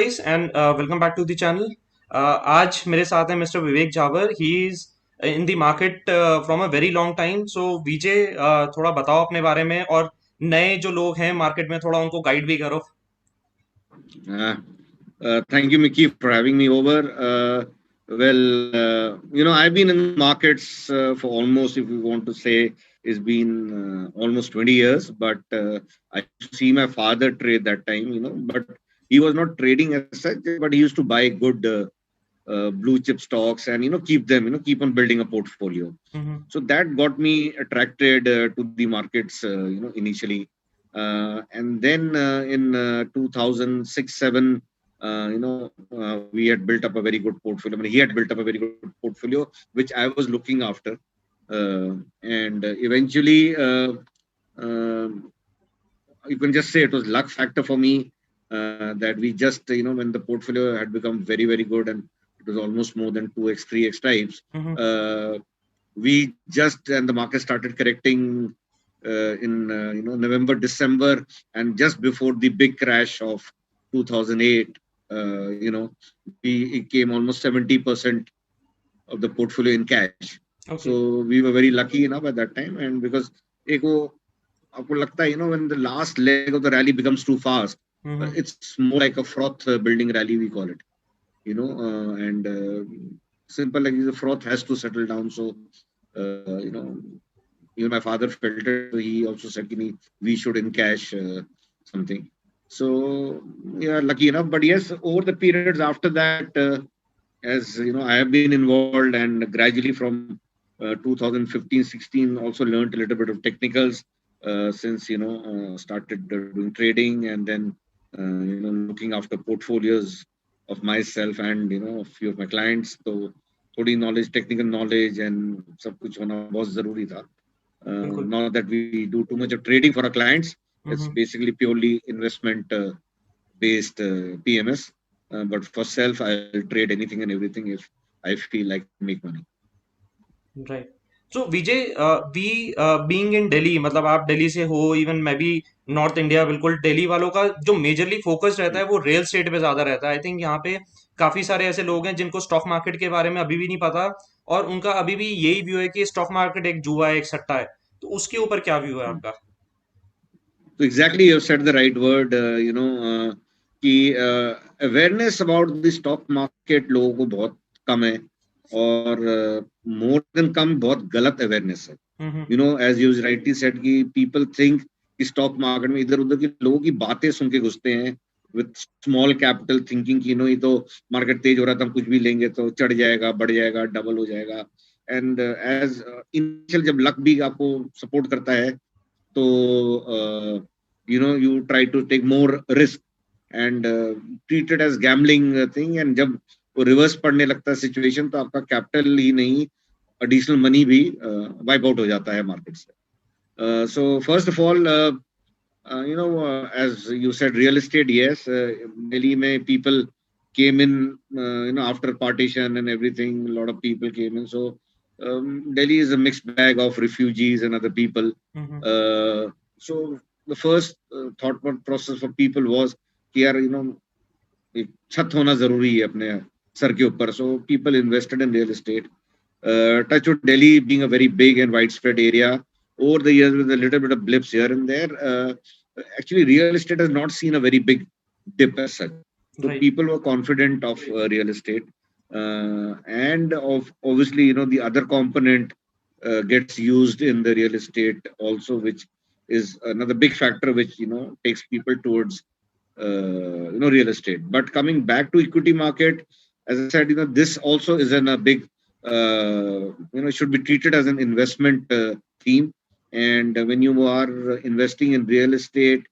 guys, and welcome back to the channel. आज मेरे साथ है mister Vivek Javar. He is in the market from a very long time. So Vijay, थोड़ा बताओ अपने बारे में, और नए जो लोग हैं मार्केट में थोड़ा उनको गाइड भी करो. Uh, Thank you, Mickey, for having me over. I've been in markets for almost, if you want to say, it's been almost 20 years. But I used to see my father trade that time, but he was not trading as such, but he used to buy good blue chip stocks and, keep them, keep on building a portfolio. Hmm. So that got me attracted to the markets, initially. And then in 2006 7 we had built up a very good portfolio. I mean, he had built up a very good portfolio which I was looking after, and eventually you can just say it was luck factor for me, that we just, when the portfolio had become very, very good and it was almost more than 2x 3x types, hmm. we just, and the market started correcting in November, December, and just before the big crash of 2008, it came almost 70% of the portfolio in cash. Okay. So we were very lucky enough at that time. And because एक वो आपको लगता है, when the last leg of the rally becomes too fast, hmm. it's more like a froth building rally, we call it, and simple like the froth has to settle down. So even my father felt it. So he also said, we should encash something. So yeah, lucky enough. But yes, over the periods after that, as I have been involved, and gradually from 2015-16 also learned a little bit of technicals, since started doing trading, and then looking after portfolios of myself and a few of my clients. So थोड़ी knowledge, technical knowledge, and सब कुछ होना बहुत जरूरी था. बिल्कुल. Not that we do too much of trading for our clients. It's hmm. basically purely investment based PMS. But for self, I'll trade anything and everything if I feel like to make money. Right. So Vijay, we being in Delhi, मतलब आप दिल्ली से हो, even मैं भी north India, बिल्कुल दिल्ली वालों का जो मेजरली फोकस रहता है वो रियल स्टेट पे ज्यादा रहता है. आई थिंक यहाँ पे काफी सारे ऐसे लोग हैं जिनको स्टॉक मार्केट के बारे में अभी भी नहीं पता, और उनका अभी भी यही व्यू है कि स्टॉक मार्केट एक जुआ है, एक सट्टा है. तो उसके ऊपर क्या व्यू है आपका? So exactly, you said the right word. कि awareness about the stock market लोगों को बहुत कम है, और more than कम, बहुत गलत awareness है. हम्म. As you rightly said, कि people think कि stock market में इधर उधर के लोगों की बातें सुन के घुसते हैं with small capital thinking कि ये तो market तेज हो रहा था, हम कुछ भी लेंगे तो चढ़ जाएगा, बढ़ जाएगा, डबल हो जाएगा. And as initial जब luck भी आपको support करता है, तो you try to take more risk and treat it as gambling thing. And जब वो रिवर्स पड़ने लगता है सिचुएशन, तो आपका कैपिटल ही नहीं, एडिशनल मनी भी वाइप आउट हो जाता है मार्केट से. So first of all, as you said, real estate, yes, Delhi mein people came in, after partition and everything, a lot of people came in. So Delhi is a mixed bag of refugees and other people. Hmm. So the first thought process for people was कि यार, एक छत होना जरूरी है अपने sir के ऊपर. So people invested in real estate. Touchwood, Delhi being a very big and widespread area, over the years with a little bit of blips here and there, actually real estate has not seen a very big dip as such. So right. people were confident of real estate, and of obviously the other component gets used in the real estate also, which is another big factor which takes people towards real estate. But coming back to equity market, as I said, this also is a big, should be treated as an investment theme. And when you are investing in real estate,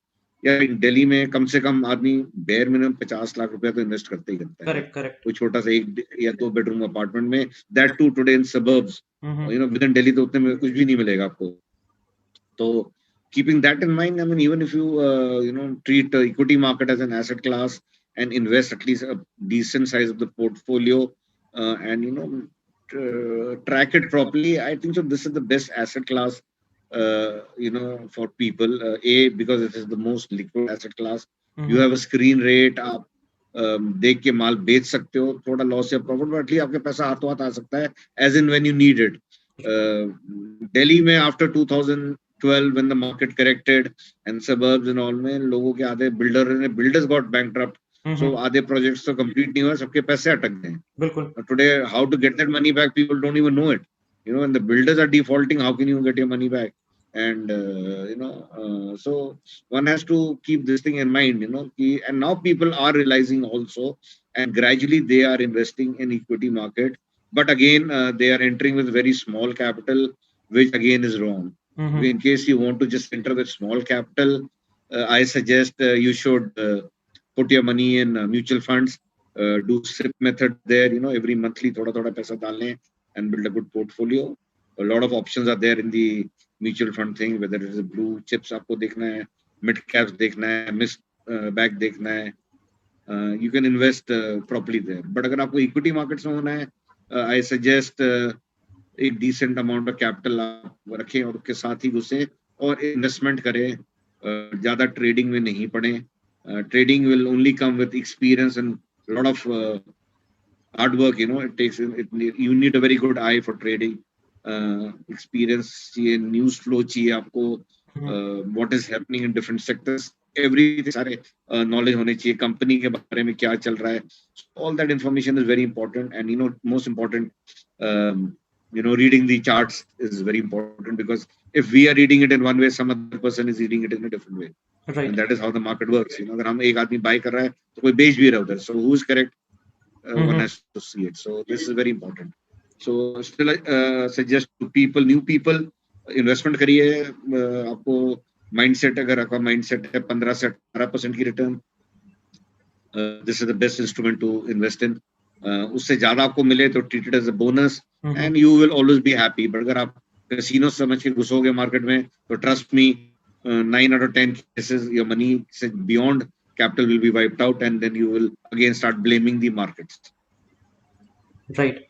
या इन दिल्ली में कम से कम आदमी bare minimum 50 lakh रुपया तो invest करते ही करता है. Correct, correct. कोई छोटा सा 1 या 2 बेडरूम अपार्टमेंट में, that too today in suburbs, hmm. Within Delhi तो उतने में कुछ भी नहीं मिलेगा आपको. So keeping that in mind, I mean, even if you treat equity market as an asset class and invest at least a decent size of the portfolio, and track it properly, I think so. This is the best asset class, for people. A, because it is the most liquid asset class. You hmm. have a screen rate up. देख के माल बेच सकते हो, थोड़ा loss या profit, but at least आपके पैसा हाथों हाथ आ सकता है as in when you need it. Delhi में after 2012 when the market corrected and suburbs and all में लोगों के आधे बिल्डर्स गॉट बैंकक्रप्ट, सो आधे प्रोजेक्ट्स तो कंप्लीट नहीं हुए, सबके पैसे अटक गए. बिल्कुल. Today, how to get that money back, people don't even know it. When the builders are defaulting, how can you get your money back? And so one has to keep this thing in mind. And now people are realizing also, and gradually they are investing in equity market. But again, they are entering with very small capital, which again is wrong. In case you want to just enter with small capital, I suggest you should put your money in mutual funds. Do SIP method there, every monthly thoda thoda paisa dalne and build a good portfolio. A lot of options are there in the mutual fund thing, whether it is blue chips aapko dekhna hai, mid caps dekhna hai, mixed bag dekhna hai. You can invest properly there. But agar aapko equity markets mein hona hai, I suggest एक decent amount of capital आप रखें और उसके साथ ही घुसे और investment करें, ज़्यादा trading में नहीं पड़े. Trading will only come with experience and a lot of hard work. You need a very good eye for trading. Experience चाहिए, news flow चाहिए आपको, what is happening in different sectors, everything सारे knowledge होने चाहिए, company के बारे में क्या चल रहा है. All that information is very important, and most important, reading the charts is very important, because if we are reading it in one way, some other person is reading it in a different way. Right. And that is how the market works. अगर हम एक आदमी buy कर रहा है तो कोई बेच भी रहा है उधर. So who is correct? One has to see it. So this is very important. So still I suggest to people, new people, investment करिए. आपको mindset, अगर आपका mindset है 15 से 18% की return, this is the best instrument to invest in. उससे ज्यादा आपको मिले तो treat it as a bonus, and you will always be happy. But अगर आप casino समझ के घुसोगे market में, तो trust me, 9 out of 10 cases your money beyond capital will be wiped out, and then you will again start blaming the markets. Right.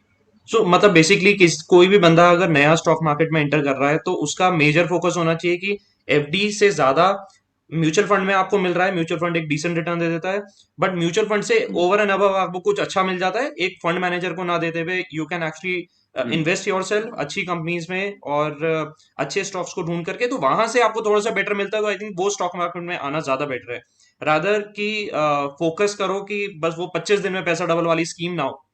So मतलब basically कोई भी बंदा अगर नया स्टॉक मार्केट में एंटर कर रहा है तो उसका मेजर फोकस होना चाहिए कि एफडी से ज्यादा म्यूचुअल फंड में आपको मिल रहा है, म्यूचुअल फंड एक डिसेंट रिटर्न दे देता है, बट म्यूचुअल फंड से ओवर एंड अबव आपको कुछ अच्छा मिल जाता है एक फंड मैनेजर को ना देते हुए. You can actually invest yourself अच्छी कंपनीज में और अच्छे स्टॉक्स को ढूंढ करके, तो वहां से आपको थोड़ा सा बेटर मिलता है. तो आई थिंक वो स्टॉक मार्केट में आना ज्यादा बेटर है, रादर कि फोकस करो कि बस वो 25 दिन में पैसा डबल वाली स्कीम ना हो.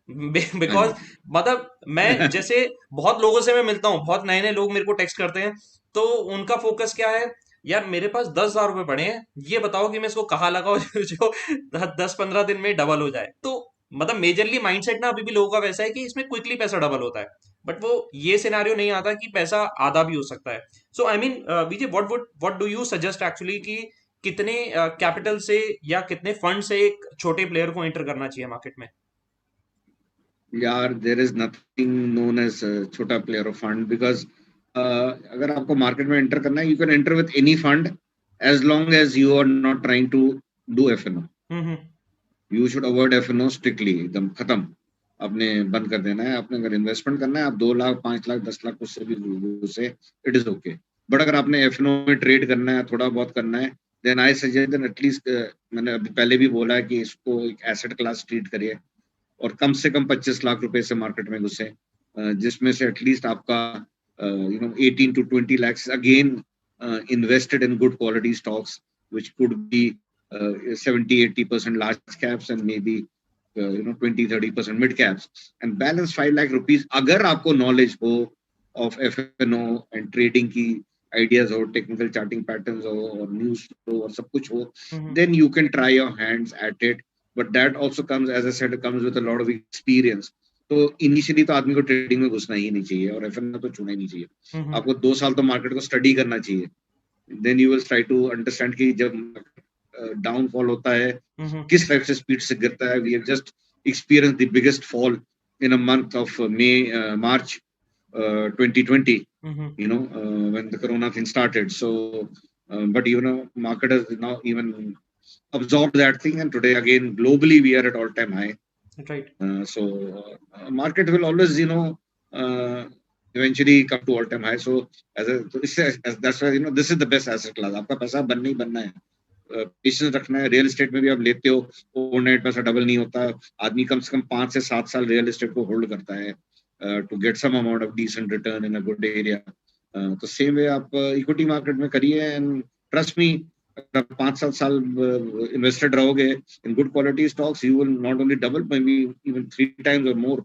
बिकॉज मतलब मैं जैसे बहुत लोगों से मैं मिलता हूँ, बहुत नए नए लोग मेरे को टेक्स्ट करते हैं, तो उनका फोकस क्या है, यार मेरे पास 10,000 रुपए पड़े हैं, ये बताओ कि मैं इसको कहाँ लगाऊं जो 10-15 दिन में डबल हो जाए. तो मतलब मेजरली माइंडसेट ना अभी भी लोगों का वैसा है कि इसमें क्विकली पैसा डबल होता है, बट वो ये सिनेरियो नहीं आता कि पैसा आधा भी हो सकता है. So I mean Vijay, what do you suggest actually कि कितने कैपिटल से या कितने फंड से एक छोटे प्लेयर को एंटर करना चाहिए मार्केट में? यार, there is nothing known as छोटा player of fund, because अगर आपको मार्केट में एंटर करना है, you can enter with any fund as long as you are not trying to do FNO. You should avoid FNO strictly, एकदम खत्म, आपने बंद कर देना है. आपने अगर इन्वेस्टमेंट करना है, आप 2 लाख 5 लाख 10 लाख उससे भी उससे इट इज ओके. बट अगर आपने FNO में ट्रेड करना है, थोड़ा बहुत करना है, then I suggest then at least, मैंने अभी पहले भी बोला है कि इसको एक एसेट क्लास ट्रीट करिए और कम से कम 25 लाख रुपए से मार्केट में घुसे, जिसमें से एटलीस्ट आपका 18 to 20 lakhs again invested in good quality stocks, which could be 70-80% large caps and maybe 20-30% mid caps, and balance 5 lakh rupees. अगर आपको knowledge हो of FNO and trading की ideas हो, technical charting patterns हो और news हो और सब कुछ हो, then you can try your hands at it. But that also comes, as I said, it comes with a lot of experience. तो इनिशियली तो आदमी को ट्रेडिंग में घुसना ही नहीं चाहिए और एफएनओ तो छूना ही नहीं चाहिए. आपको 2 साल तो मार्केट को स्टडी करना चाहिए. Then you will try to understand कि जब डाउनफॉल होता है किस टाइप से स्पीड से गिरता है. We have just experience the biggest fall in a month of March 2020, when the corona thing started. So but market has now even absorbed that thing, and today again globally we are at all time high. Right. So market will always eventually come to all time high. So that's why this is the best asset class. आपका पैसा बनना ही बनना है. Patience रखना है। Real estate में भी आप लेते हो, ओवरनाइट पैसा डबल नहीं होता। आदमी कम से कम 5 से 7 साल रियल एस्टेट को होल्ड करता है to get some amount of decent return in a good area. तो सेम वे आप इक्विटी मार्केट में करिए, एंड ट्रस्ट मी, अगर आप 5-7 साल इन्वेस्टेड रहोगे in good quality stocks, you will not only double, may be even 3 times or more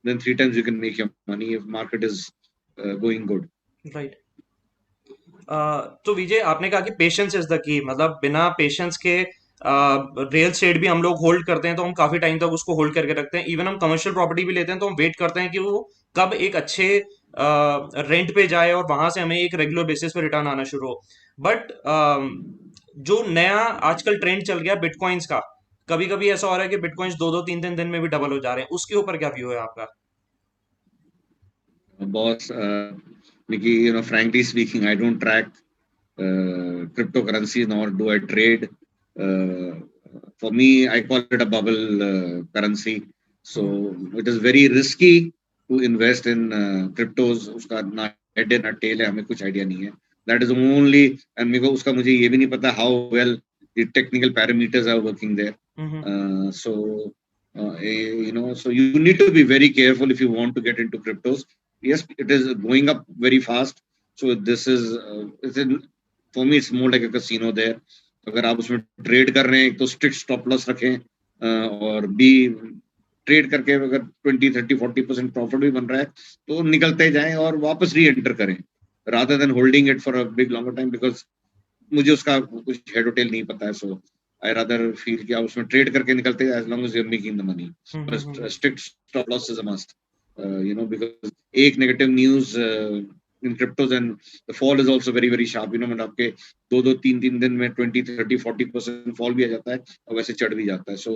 than 3 times you can make your money if market is going good. Right. तो विजय, आपने कहा कि patience is the key, मतलब बिना patience के real estate भी हम लोग होल्ड करते हैं तो हम काफी टाइम तक उसको होल्ड करके रखते हैं। इवन हम कमर्शियल प्रॉपर्टी भी लेते हैं तो हम वेट करते हैं कि वो कब एक अच्छे रेंट पे जाए और वहां से हमें एक रेगुलर बेसिस पे रिटर्न आना शुरू हो। बट जो नया आजकल ट्रेंड चल गया बिटकॉइंस का, कभी कभी ऐसा हो रहा है कि बिटकॉइंस 2-2 3-3 दिन में भी डबल हो जा रहे हैं, उसके ऊपर क्या व्यू है आपका? Boss, Nikki, frankly speaking, I don't track cryptocurrency nor do I trade. Uh, for me, I call it a bubble currency. So it is very risky to invest in cryptos. उसका ना head है ना tail है, हमें कुछ idea नहीं है. That is only, and मेरे को उसका मुझे ये भी नहीं पता how well the technical parameters are working there. So you need to be very careful if you want to get into cryptos. Yes, it is going up very fast. So this is, for me, it's more like a casino there. अगर आप उसमें trade कर रहे हैं, तो strict stop loss रखें, और B trade करके अगर 20-30-40% प्रॉफिट भी बन रहा है तो निकलते जाएं और वापस री एंटर करें, rather than holding it for a big longer time, because मुझे उसका कुछ हेड टेल नहीं पता है। सो आई रादर फील कि आप उसमें ट्रेड करके निकलते हैं, as long as you are making the money. Strict stop loss is a must, because एक negative news in cryptos and the fall is also very very sharp, मतलब आपके 2-3 दिन में 20-30-40% fall भी आ जाता है और वैसे चढ़ भी जाता है। So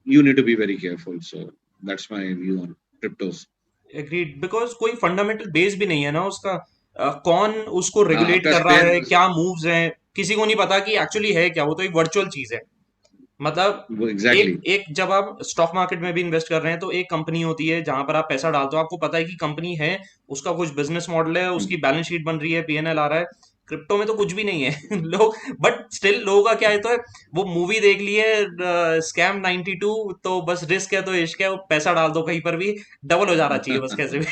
you need to be very careful. So that's my view on cryptos. Agreed, because कोई फंडामेंटल बेस भी नहीं है ना उसका। कौन उसको रेगुलेट आपका कर रहा स्पेयर है, क्या मूव्स हैं, किसी को नहीं पता कि एक्चुअली है क्या। वो तो एक वर्चुअल चीज है। मतलब वो एक एग्जैक्टली एक जब आप स्टॉक मार्केट में भी इन्वेस्ट कर रहे हैं तो एक कंपनी होती है जहां पर आप पैसा डालते हो, आपको पता है कि कंपनी है, उसका कुछ बिजनेस मॉडल है, उसकी बैलेंस शीट बन रही है, पीएनएल आ रहा है। क्रिप्टो में तो कुछ भी नहीं है। लोग, बट स्टिल लोगों का क्या है, तो वो मूवी देख लिए स्कैम 92, तो बस रिस्क है तो इश्क है, वो पैसा डाल दो कहीं पर भी, डबल हो जाना चाहिए बस कैसे भी।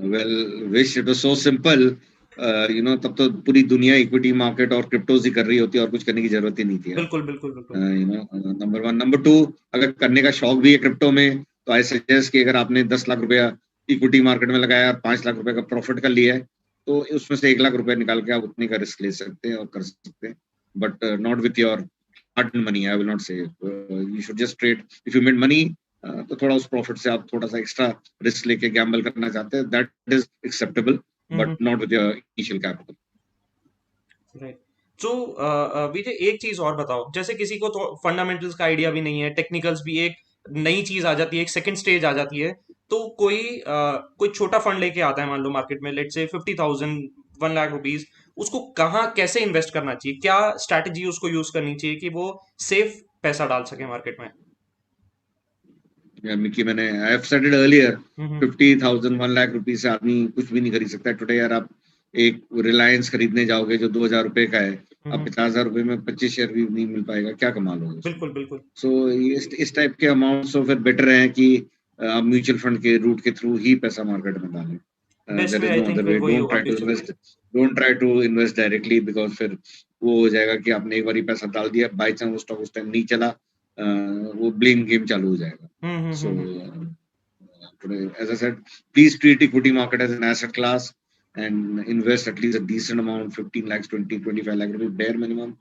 Well, wish it was so simple. तब तो पूरी दुनिया इक्विटी मार्केट और क्रिप्टोज ही कर रही होती है और कुछ करने की जरूरत ही नहीं थी यार। बिल्कुल बिल्कुल बिल्कुल। Number one. नंबर टू, अगर करने का शौक भी है क्रिप्टो में, तो आई सजेस्ट कि अगर आपने 10 लाख रुपया इक्विटी मार्केट में लगाया और 5 लाख रुपए का प्रॉफिट कर लिया है, तो उसमें से 1 लाख रुपए निकाल के आप उतने का रिस्क ले सकते हैं और कर सकते हैं, but not with your hard money. I will not say you should just trade if you made money, तो थोड़ा उस प्रॉफिट से आप थोड़ा सा एक्स्ट्रा रिस्क लेके गैम्बल करना चाहते हैं, that is acceptable, but not with your initial capital. Right. तो विजय, एक चीज और बताओ, जैसे किसी को तो फंडामेंटल्स का आइडिया भी नहीं है, टेक्निकल्स भी, एक नई चीज आ जाती है, एक सेकंड स्टेज आ जाती है, तो कोई छोटा फंड लेके आता है, मान लो मार्केट में, लेट से 50,000, 1 लाख रुपीज, उसको कहाँ कैसे इन्वेस्ट करना चाहिए, क्या स्ट्रैटेजी उसको यूज करनी चाहिए कि वो सेफ पैसा डाल सके मार्केट में? मिकी, मैंने I have said it earlier, hmm 50,000 1 lakh rupees से आदमी कुछ भी नहीं खरीद सकता टुडे यार। आप एक रिलायंस खरीदने जाओगे जो 2,000 रुपए का है, आप हम्म 50,000 रुपए में 25 शेयर भी नहीं मिल पाएगा, क्या कमा लोगे उसमें। बिल्कुल बिल्कुल। सो इस टाइप के अमाउंट, सो फिर बेटर है कि आप म्यूचुअल फंड के रूट के थ्रू ही पैसा मार्केट में डालें। Best there way is I no think other फिर वे। वही होगा, mutual fund. Don't try to invest directly, because फिर वो हो जाएगा कि आपने एक बार ही पैसा डाल दिया, बाई चांस वो स्टॉक उस टाइम नहीं चला, वो ब्लेम गेम चालू हो जाएगा। सो today, as I said, please treat equity market as an asset class and invest at least a decent amount, 15 lakhs, 20-25 lakh रुपए bare minimum।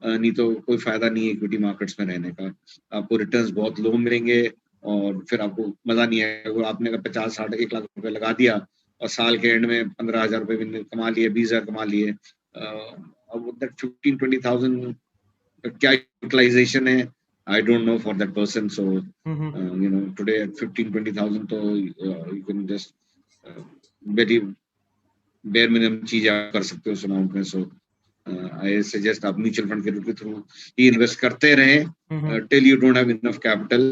नहीं तो कोई फायदा नहीं है इक्विटी मार्केट्स में रहने का। आपको रिटर्न्स बहुत लो मिलेंगे और फिर आपको मजा नहीं आएगा। अगर आपने अगर 50-60 1 लाख रुपए लगा दिया और साल के एंड में 15,000 रुपए भी कमा लिए, 20,000 कमा लिए, अब दैट 15-20,000 क्या यूटिलाइजेशन है, I don't know for that person. So, today at 15-20,000, so you can just very bare minimum चीज आप कर सकते हो उस अमाउंट में। So, I suggest आप म्यूचुअल फंड के रूट के थ्रू ही इन्वेस्ट करते रहें till you don't have enough capital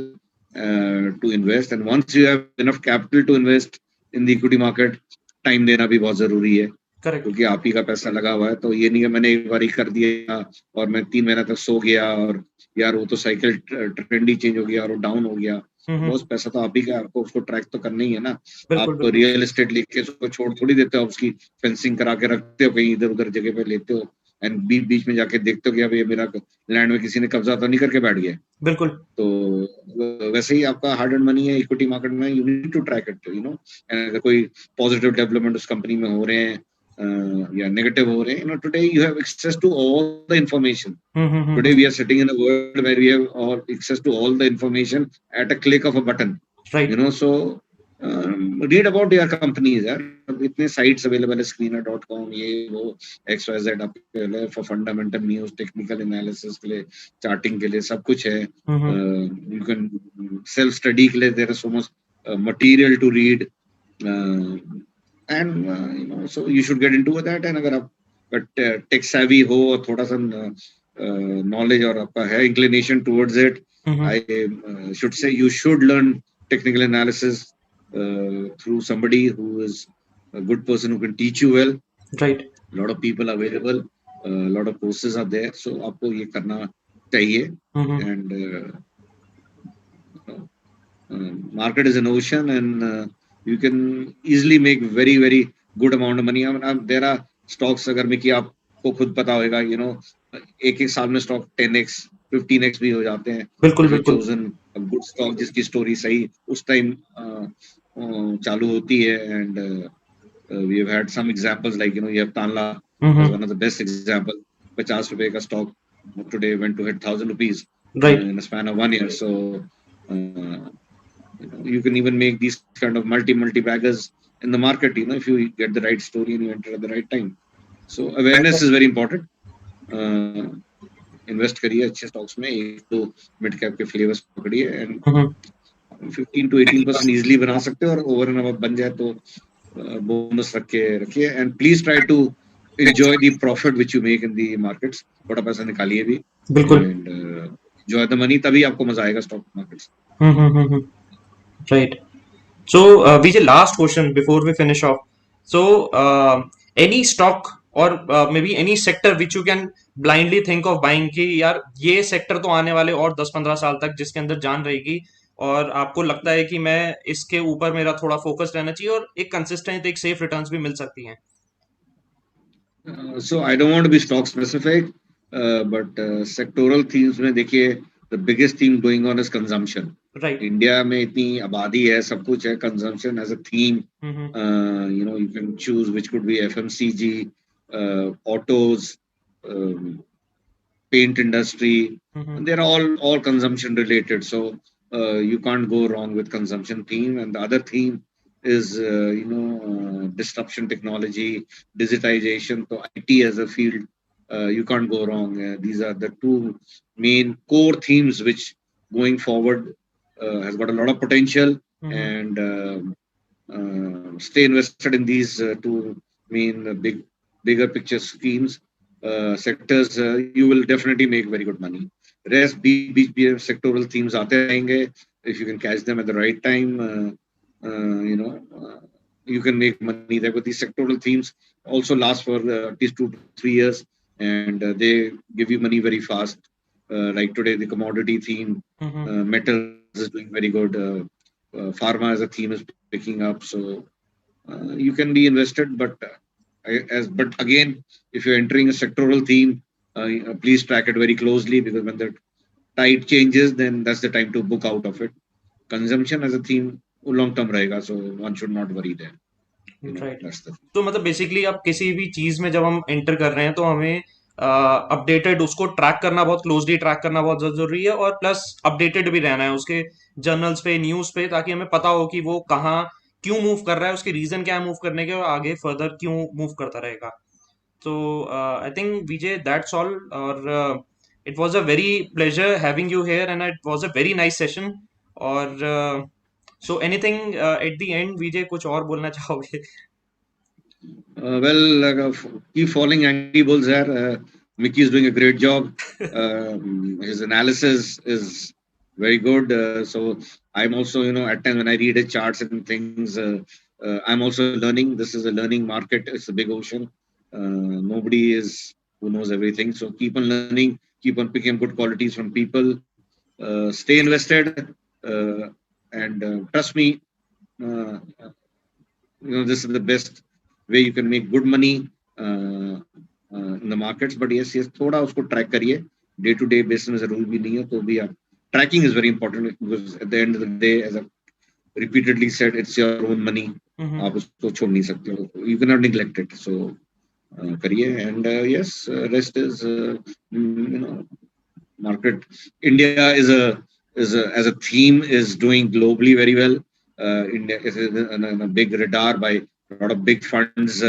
to invest. And once you have enough capital to invest in the equity market, time देना भी बहुत जरूरी है। करेक्ट। क्योंकि आप ही का पैसा लगा हुआ है। तो ये नहीं है मैंने एक बार ही कर दिया और मैं 3 महीना तक सो गया और यार वो तो साइकिल ट्रेंड ही चेंज हो गया और वो डाउन हो गया। बॉस पैसा तो आप ही का है, आपको उसको ट्रैक तो करना ही है ना। बिल्कुल आप बिल्कुल। रियल एस्टेट लेके उसको छोड़ थोड़ी देते हो, उसकी फेंसिंग करा के रखते हो कहीं इधर उधर जगह पे लेते हो एंड बीच बीच में जाके देखते हो कि अब ये मेरा लैंड में किसी ने कब्जा तो नहीं करके बैठ गया। बिल्कुल। तो वैसे ही आपका हार्ड एंड मनी है इक्विटी मार्केट में, you need to track it, you know. And अगर कोई पॉजिटिव डेवलपमेंट उस कंपनी में हो रहे हैं या नेगेटिव हो रहे हैं, you know, today you have access to all the information. Today we are sitting in a world where we have all access to all the information at a click of a button. Right. So read about your companies यार. अब इतने sites available है, screener.com, ये वो XYZ available है for fundamental news, technical analysis के लिए, charting के लिए सब कुछ है. You can self study के लिए there is so much material to read. And so you should get into that. And अगर आप टेक savvy हो और थोड़ा सा knowledge और आपका है inclination towards it, I should say you should learn technical analysis through somebody who is a good person who can teach you well. Right. A lot of people available, a lot of courses are there, so आपको ये करना चाहिए. And market is an ocean, and you can easily make very very good amount of money. I mean, there are stocks अगर में कि आपको खुद पता होगा, एक एक साल में स्टॉक 10x 15x भी हो जाते हैं बिल्कुल if you बिल्कुल। chosen a good stock जिसकी स्टोरी सही उस टाइम चालू होती है. And we have had some examples like you have Tanla as one of the best example. 50 रुपए का stock today went to hit 1,000 rupees right. in a span of 1 year. So uh, you can even make these kind of multi baggers in the market, if you get the right story and you enter at the right time. So awareness is very important. Invest करिए अच्छे stocks में, एक तो mid cap के flavours पकड़िए and 15 to 18% easily बना सकते हो. और ओवर एंड अबव बन जाए तो बोनस रख के रखिए. And please try to enjoy the profit which you make in the markets. थोड़ा पैसा निकालिए भी बिल्कुल। and enjoy the money, तभी आपको मजा आएगा stock markets. Right. So, Vijay, last question before we finish off. So, any stock or maybe any sector which you can blindly think of buying कि यार ये सेक्टर तो आने वाले और 10-15 साल तक जिसके अंदर जान रहेगी, और आपको लगता है कि मैं इसके ऊपर मेरा थोड़ा फोकस रहना चाहिए और एक कंसिस्टेंट एक सेफ रिटर्न्स भी मिल सकती हैं। So I don't want to be stock specific, but sectoral themes में देखिए, the biggest theme going on is consumption. Right. India में इतनी आबादी है, सब कुछ है, consumption as a theme. You can choose which could be FMCG, autos, paint industry, and they're all consumption related. So you can't go wrong with consumption theme. And the other theme is disruption technology, digitization. So IT as a field, you can't go wrong. These are the two main core themes which going forward has got a lot of potential. And stay invested in these two main bigger picture schemes, sectors. You will definitely make very good money. Rest beach sectoral themes आते रहेंगे. If you can catch them at the right time, you can make money there. But these sectoral themes also last for at least 2 to 3 years, and they give you money very fast. Like today, the commodity theme, metals is doing very good. Pharma as a theme is picking up, so you can be invested. But again, if you're entering a sectoral theme, please track it very closely, because when the tide changes, then that's the time to book out of it. Consumption as a theme long term रहेगा, so one should not worry there. Right. That's the. तो मतलब basically आप किसी भी चीज में जब हम एंटर कर रहे हैं तो हमें अपडेटेड उसको ट्रैक करना, बहुत क्लोजली ट्रैक करना बहुत जरूरी है, और प्लस अपडेटेड भी रहना है उसके जर्नल्स पे, न्यूज पे, ताकि हमें पता हो कि वो कहाँ क्यों मूव कर रहा है, उसके रीजन क्या है मूव करने के, और आगे फर्दर क्यों मूव करता रहेगा. तो I think Vijay that's all, और it was a very pleasure having you here and it was a very nice session. और so anything at the end Vijay, कुछ और बोलना चाहोगे? Keep following Angry Bulls there. Mickey is doing a great job. His analysis is very good. So I'm also, at times when I read his charts and things, I'm also learning. This is a learning market. It's a big ocean. Nobody is who knows everything. So keep on learning. Keep on picking good qualities from people. Stay invested, and trust me. Uh, this is the best way you can make good money in the markets. But yes, थोड़ा उसको track करिए. Day to day basis में जरूर भी नहीं है तो भी आप tracking is very important because at the end of the day, as I repeatedly said, it's your own money. Mm-hmm. आप उसको छोड़ नहीं सकते हो. You cannot neglect it. So करिए, and yes, rest is market. India is as a theme is doing globally very well. India is in a big radar by a lot of big funds,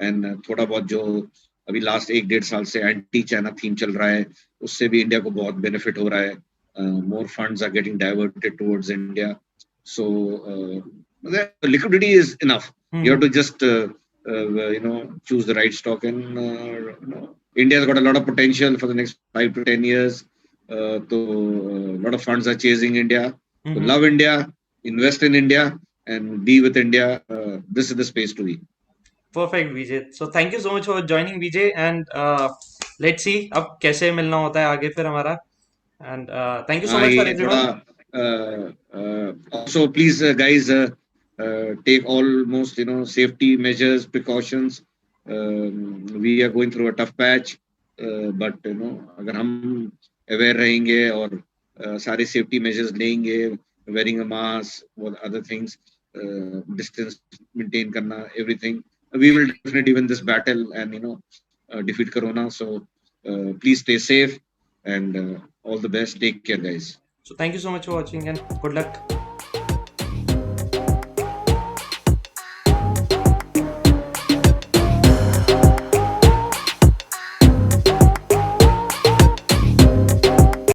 and थोड़ा बहुत जो अभी last 1-1.5 साल से anti China theme चल रहा है उससे भी इंडिया को बहुत बेनिफिट हो रहा है. More funds are getting diverted towards India, so the liquidity is enough. You have to just choose the right stock, and India's got a lot of potential for the next 5 to 10 years. So a lot of funds are chasing India. So love India, invest in India, and be with India. This is the space to be. Perfect, Vijay. So thank you so much for joining, Vijay, and let's see अब कैसे मिलना होता है आगे फिर हमारा. And thank you so much for ये थोड़ा everyone. also please guys take almost safety measures, precautions. We are going through a tough patch, but अगर हम aware रहेंगे और सारे safety measures लेंगे, wearing a mask, what other things, distance maintain करना, everything, we will definitely win this battle and defeat corona. So please stay safe, and all the best. Take care, guys. So thank you so much for watching and good luck.